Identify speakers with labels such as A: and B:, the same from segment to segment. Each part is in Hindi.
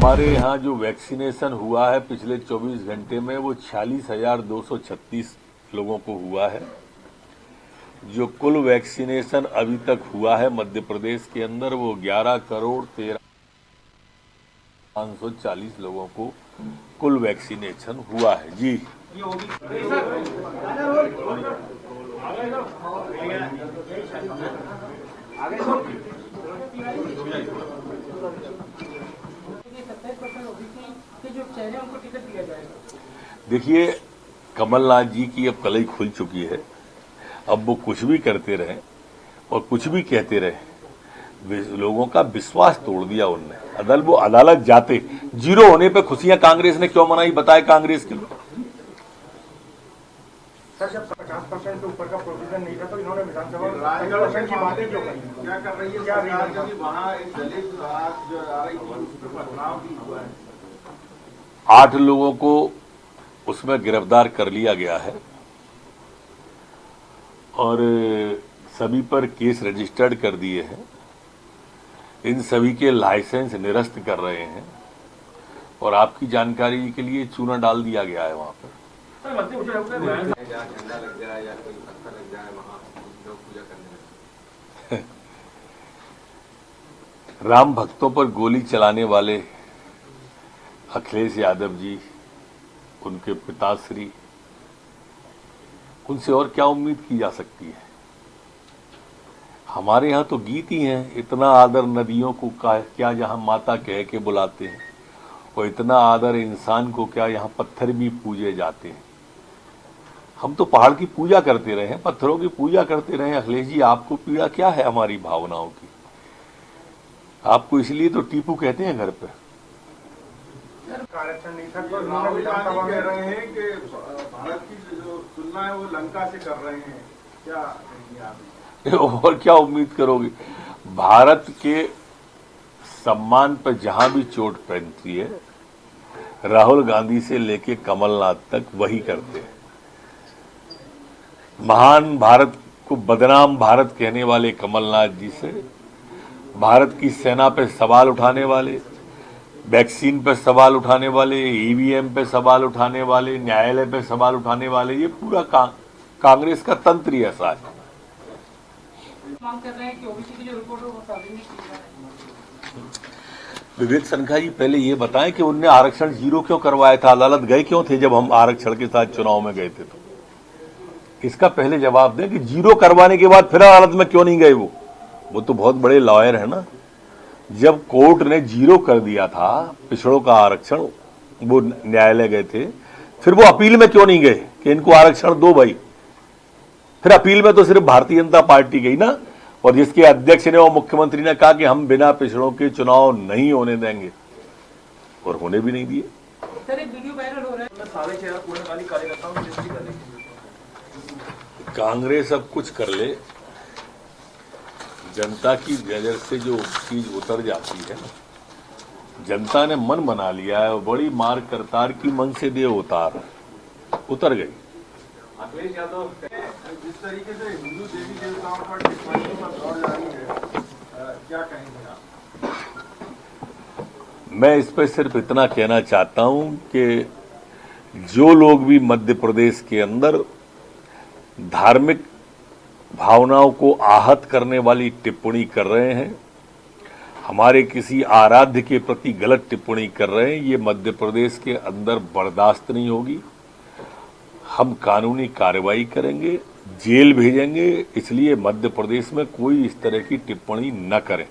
A: हमारे यहाँ जो वैक्सीनेशन हुआ है पिछले 24 घंटे में वो 46,236 लोगों को हुआ है। जो कुल वैक्सीनेशन अभी तक हुआ है मध्य प्रदेश के अंदर वो 11,13,540 लोगों को कुल वैक्सीनेशन हुआ है। जी देखिए, कमलनाथ जी की अब कलई खुल चुकी है। अब वो कुछ भी करते रहे और कुछ भी कहते रहे, लोगों का विश्वास तोड़ दिया उनने। वो अदालत जाते, जीरो होने पे खुशियां कांग्रेस ने क्यों मनाई, बताए कांग्रेस के लोग।
B: सर, जब 50% से ऊपर का प्रोविजन नहीं था तो इन्होंने विधानसभा में 50% की बातें क्यों करी? क्या कर रही है सरकार? क्योंकि वहाँ एक दलित जो आ रही थी उसके बदनाम भी हुआ है।
A: 8 लोगों को उसमें गिरफ्तार कर लिया गया है और सभी पर केस रजिस्टर्ड कर दिए हैं। इन सभी के लाइसेंस निरस्त कर रहे हैं और आपकी जानकारी के लिए चूना डाल दिया गया है वहां पर।
B: झंडा लग जाए या कोई पत्थर लग जाए वहां लोग पूजा करने में।
A: राम भक्तों पर गोली चलाने वाले अखिलेश यादव जी, उनके पिताश्री, उनसे और क्या उम्मीद की जा सकती है। हमारे यहाँ तो गीत ही हैं, इतना आदर नदियों को क्या जहाँ माता कह के बुलाते हैं, और इतना आदर इंसान को क्या यहाँ पत्थर भी पूजे जाते हैं। हम तो पहाड़ की पूजा करते रहे हैं, पत्थरों की पूजा करते रहे हैं। अखिलेश जी, आपको पीड़ा क्या है हमारी भावनाओं की? आपको इसलिए तो टीपू कहते हैं घर पे।
B: आरक्षण नहीं था तो इन्होंने विधानसभा में रहे हैं कि भारत की जो तुलना है वो लंका से कर रहे हैं, क्या कहेंगे आप?
A: और क्या उम्मीद करोगे? भारत के सम्मान पर जहां भी चोट पहुंचती है, राहुल गांधी से लेके कमलनाथ तक वही करते हैं। महान भारत को बदनाम भारत कहने वाले कमलनाथ जी से भारत की सेना पे सवाल उठाने वाले, वैक्सीन पे सवाल उठाने वाले, ईवीएम पे सवाल उठाने वाले, न्यायालय पे सवाल उठाने वाले, ये पूरा कांग्रेस का तंत्र ही ऐसा है।
C: मांग कर रहे हैं कि ओबीसी की जो रिपोर्ट है वो सार्वजनिक की जाए।
A: विवेक सनखा जी, पहले ये बताएं कि उनने आरक्षण जीरो क्यों करवाया था? अदालत गए क्यों थे जब हम आरक्षण के साथ चुनाव में गए थे? तो इसका पहले जवाब दें कि जीरो करवाने के बाद फिर अदालत में क्यों नहीं गए? वो तो बहुत बड़े लॉयर है ना। जब कोर्ट ने जीरो कर दिया था पिछड़ों का आरक्षण, वो न्यायालय गए थे, फिर वो अपील में क्यों नहीं गए कि इनको आरक्षण दो भाई? फिर अपील में तो सिर्फ भारतीय जनता पार्टी गई ना, और जिसके अध्यक्ष ने और मुख्यमंत्री ने कहा कि हम बिना पिछड़ों के चुनाव नहीं होने देंगे, और होने भी नहीं दिए।
C: सर, एक वीडियो वायरल हो रहा है,
B: 6.5 करोड़ वाली कार्यकर्ताओं की लिस्ट कर दी।
A: कांग्रेस अब कुछ कर ले, जनता की नजर से जो चीज उतर जाती है, जनता ने मन बना लिया है। बड़ी मार करतार की मन से दे उतर गई।
B: अखिलेश यादव जिस तरीके से हिंदू देवी देवताओं पर टिप्पणियों पर दौड़ जारी है, क्या कहेंगे आप?
A: मैं इस पर सिर्फ इतना कहना चाहता हूं कि जो लोग भी मध्य प्रदेश के अंदर धार्मिक भावनाओं को आहत करने वाली टिप्पणी कर रहे हैं, हमारे किसी आराध्य के प्रति गलत टिप्पणी कर रहे हैं, ये मध्य प्रदेश के अंदर बर्दाश्त नहीं होगी। हम कानूनी कार्रवाई करेंगे, जेल भेजेंगे। इसलिए मध्य प्रदेश में कोई इस तरह की टिप्पणी न करें।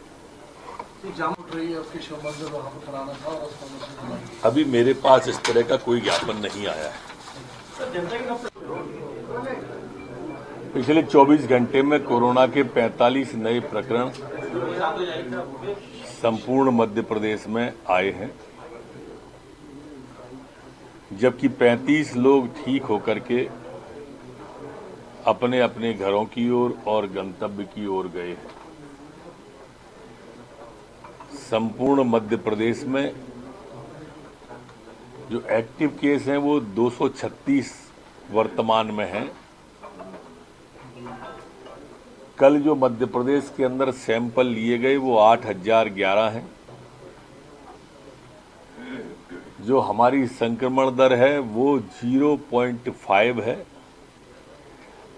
A: अभी मेरे पास इस तरह का कोई ज्ञापन नहीं आया है। पिछले 24 घंटे में कोरोना के 45 नए प्रकरण संपूर्ण मध्य प्रदेश में आए हैं, जबकि 35 लोग ठीक होकर के अपने अपने घरों की ओर और गंतव्य की ओर गए हैं। संपूर्ण मध्य प्रदेश में जो एक्टिव केस हैं वो 236 वर्तमान में हैं। कल जो मध्य प्रदेश के अंदर सैंपल लिए गए वो 8,011 हैं। जो हमारी संक्रमण दर है वो 0.5 है,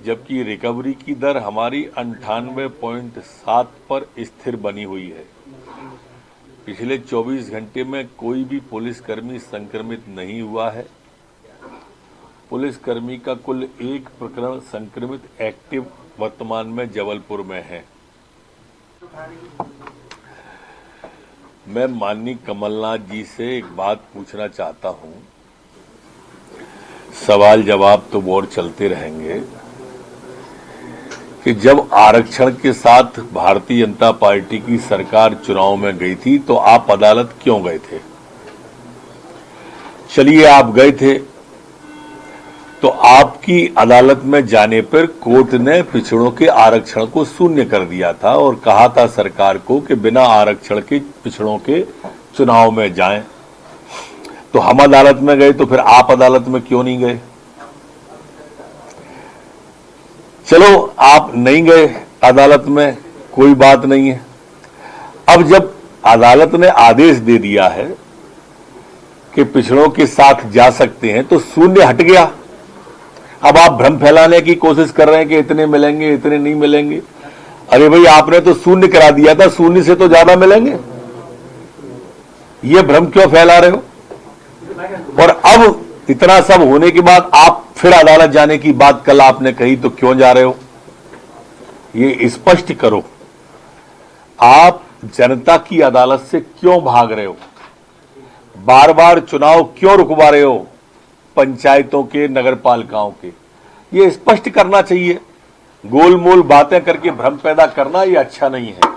A: जबकि रिकवरी की दर हमारी 98.7 पर स्थिर बनी हुई है। पिछले 24 घंटे में कोई भी पुलिसकर्मी संक्रमित नहीं हुआ है। पुलिसकर्मी का कुल 1 प्रकरण संक्रमित एक्टिव वर्तमान में जबलपुर में है। मैं माननीय कमलनाथ जी से एक बात पूछना चाहता हूं, सवाल जवाब तो और चलते रहेंगे, कि जब आरक्षण के साथ भारतीय जनता पार्टी की सरकार चुनाव में गई थी तो आप अदालत क्यों गए थे? चलिए आप गए थे तो आपकी अदालत में जाने पर कोर्ट ने पिछड़ों के आरक्षण को शून्य कर दिया था और कहा था सरकार को कि बिना आरक्षण के पिछड़ों के चुनाव में जाएं। तो हम अदालत में गए तो फिर आप अदालत में क्यों नहीं गए? चलो आप नहीं गए अदालत में, कोई बात नहीं है। अब जब अदालत ने आदेश दे दिया है कि पिछड़ों के साथ जा सकते हैं तो शून्य हट गया। अब आप भ्रम फैलाने की कोशिश कर रहे हैं कि इतने मिलेंगे, इतने नहीं मिलेंगे। अरे भाई, आपने तो शून्य करा दिया था, शून्य से तो ज्यादा मिलेंगे। ये भ्रम क्यों फैला रहे हो? और अब इतना सब होने के बाद आप फिर अदालत जाने की बात कल आपने कही, तो क्यों जा रहे हो? ये स्पष्ट करो। आप जनता की अदालत से क्यों भाग रहे हो? बार बार चुनाव क्यों रुकवा रहे हो? पंचायतों के, नगर पालिकाओं के, ये स्पष्ट करना चाहिए। गोलमोल बातें करके भ्रम पैदा करना ये अच्छा नहीं है।